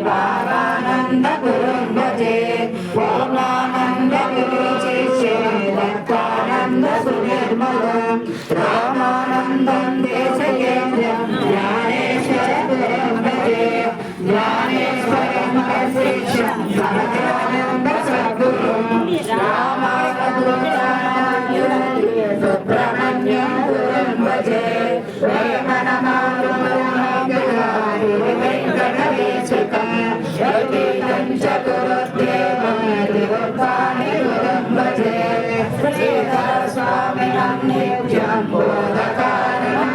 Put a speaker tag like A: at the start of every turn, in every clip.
A: बाबानंद गुरुं भजे पूर्णानंद गुरु शिष्य भक्तानंद सुनिर्मलं रामानंदं देशकेन्द्रं ज्ञानेश्वर गुरुं भजे ज्ञानेश्वरं शिष्यं भक्तानंद सद्गुरुं रामानुजं सुब्रह्मण्यं गुरुं भजे वेंकटेशकं यतीतं च गुरुदेवं गुरुपाणि गुरुं भजे श्रीधरस्वामिनं नित्यं बोधकारणं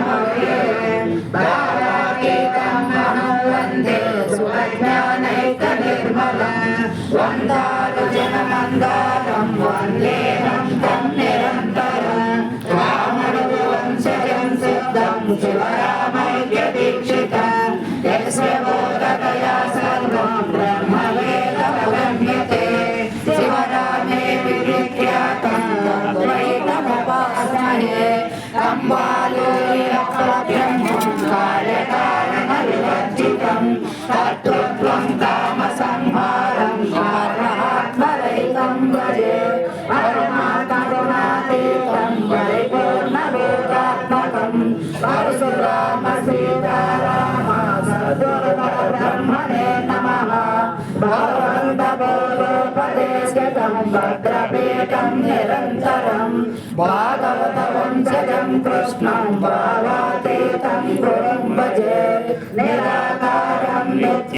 A: भावातीतं अहं वन्दे सुज्ञानैकनिर्मलं वन्दारुजनमन्दारं वन्देहं तं निरन्तरं रामरघुवंशजं सिद्धं शिवरामैक्यदीक्षितं यस्य बोधतया सर्वं ब्रह्मवेदमगम्यते शिवरामे विख्यातं द्वैतमुपासमहे तं बालोऽयब्रह्मं कार्यकारणविवर्जितं कर्तृत्वं कामसंहारं कारणमात्मरहितं भजे परमात्मगुणातीतं परिपूर्णभूतात्मकं परशुरामसीताराम ब्रह्मणे नमः भगवन्तबोधोपदेशकं भद्रपीठं निरन्तरं भागवतवंशजं कृष्णं भावातीतं गुरुं भजे